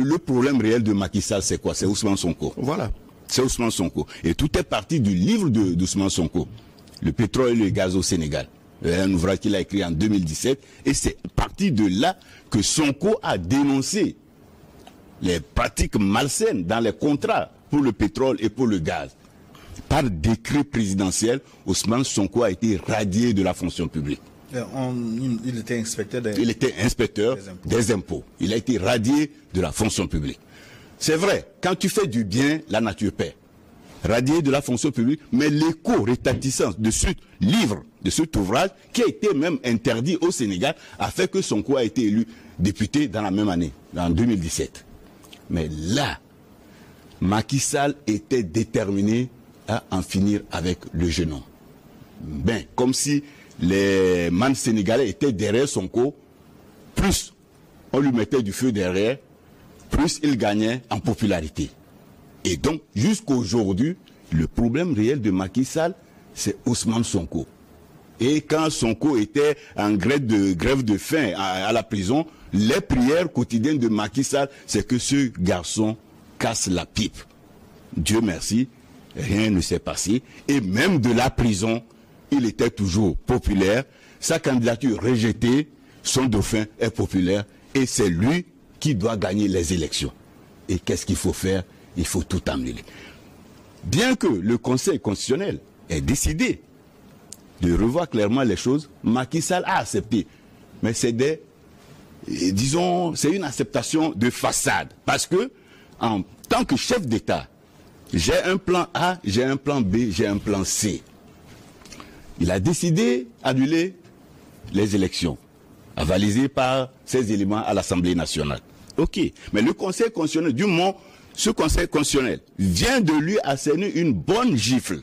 Le problème réel de Macky Sall, c'est quoi? C'est Ousmane Sonko. Voilà. C'est Ousmane Sonko. Et tout est parti du livre d'Ousmane Sonko, Le pétrole et le gaz au Sénégal. Un ouvrage qu'il a écrit en 2017. Et c'est parti de là que Sonko a dénoncé les pratiques malsaines dans les contrats pour le pétrole et pour le gaz. Par décret présidentiel, Ousmane Sonko a été radié de la fonction publique. Il était inspecteur des impôts. Il a été radié de la fonction publique. C'est vrai, quand tu fais du bien, la nature paie. Radié de la fonction publique, mais l'écho-rétactissance de ce livre, de cet ouvrage, qui a été même interdit au Sénégal, a fait que Sonko a été élu député dans la même année, en 2017. Mais là, Macky Sall était déterminé à en finir avec le jeune homme. Ben, comme si les man sénégalais étaient derrière Sonko, plus on lui mettait du feu derrière, plus il gagnait en popularité. Et donc, jusqu'à aujourd'hui, le problème réel de Macky Sall, c'est Ousmane Sonko. Et quand Sonko était en grève de faim à la prison, les prières quotidiennes de Macky Sall, c'est que ce garçon casse la pipe. Dieu merci, rien ne s'est passé. Et même de la prison, il était toujours populaire. Sa candidature rejetée, son dauphin est populaire. Et c'est lui qui doit gagner les élections. Et qu'est-ce qu'il faut faire? Il faut tout annuler. Bien que le Conseil constitutionnel ait décidé de revoir clairement les choses, Macky Sall a accepté. Mais c'est c'est une acceptation de façade. Parce que, en tant que chef d'État, j'ai un plan A, j'ai un plan B, j'ai un plan C. Il a décidé d'annuler les élections, avalisées par ces éléments à l'Assemblée nationale. Ok, mais le Conseil constitutionnel, du moment, ce Conseil constitutionnel vient de lui asséner une bonne gifle,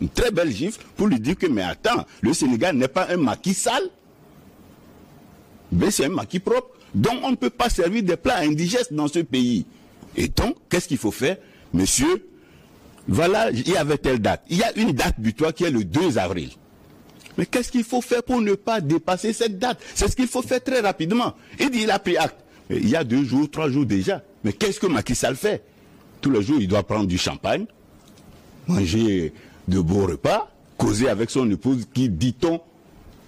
une très belle gifle, pour lui dire que, mais attends, le Sénégal n'est pas un Macky Sall, mais c'est un Macky propre. Donc on ne peut pas servir des plats indigestes dans ce pays. Et donc, qu'est-ce qu'il faut faire? Monsieur, voilà, il y avait telle date. Il y a une date butoir qui est le 2 avril. Mais qu'est-ce qu'il faut faire pour ne pas dépasser cette date? C'est ce qu'il faut faire très rapidement. Il dit, il a pris acte. Il y a 2 jours, 3 jours déjà. Mais qu'est-ce que Macky Sall fait? Tous les jours, il doit prendre du champagne, manger de beaux repas, causer avec son épouse qui, dit-on,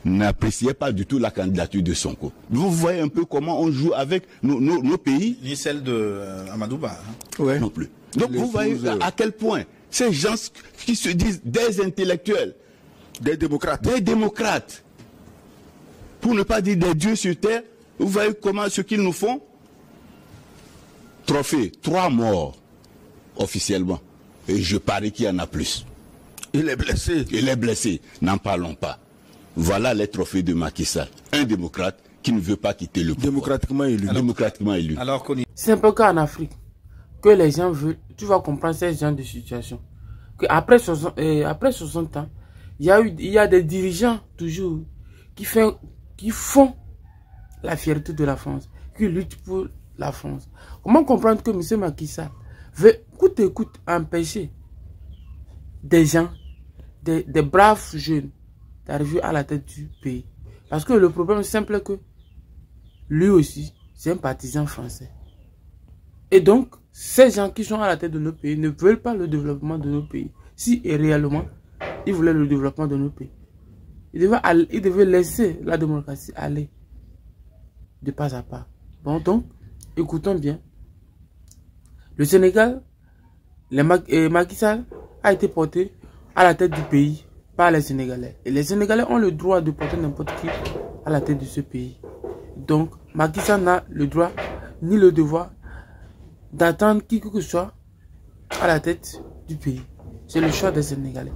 n'appréciait pas du tout la candidature de Sonko. Vous voyez un peu comment on joue avec nos pays. Ni celle de Amadouba. Hein. Ouais. Non plus. Donc vous voyez à quel point ces gens qui se disent des intellectuels, des démocrates, pour ne pas dire des dieux sur terre, vous voyez comment ce qu'ils nous font? Trophée, 3 morts officiellement. Et je parie qu'il y en a plus. Il est blessé. Il est blessé, n'en parlons pas. Voilà les trophées de Macky Sall. Un démocrate qui ne veut pas quitter le pouvoir. Démocratiquement élu. Démocratiquement élu. Alors c'est un peu qu'en Afrique, que les gens veulent, tu vas comprendre ces genre de situation. Que après 60 ans, il y a des dirigeants toujours qui font la fierté de la France, qui luttent pour la France. Comment comprendre que M. Macky Sall veut coûte et coûte empêcher des gens, des braves jeunes, d'arriver à la tête du pays? Parce que le problème est simple que lui aussi, c'est un partisan français. Et donc, ces gens qui sont à la tête de nos pays ne veulent pas le développement de nos pays. Si et réellement, ils voulaient le développement de nos pays, ils devaient laisser la démocratie aller de pas à pas. Bon, donc, écoutons bien. Le Sénégal, Macky Sall a été porté à la tête du pays par les Sénégalais. Et les Sénégalais ont le droit de porter n'importe qui à la tête de ce pays. Donc, Macky Sall n'a le droit ni le devoir d'attendre qui que ce soit à la tête du pays. C'est le choix des Sénégalais.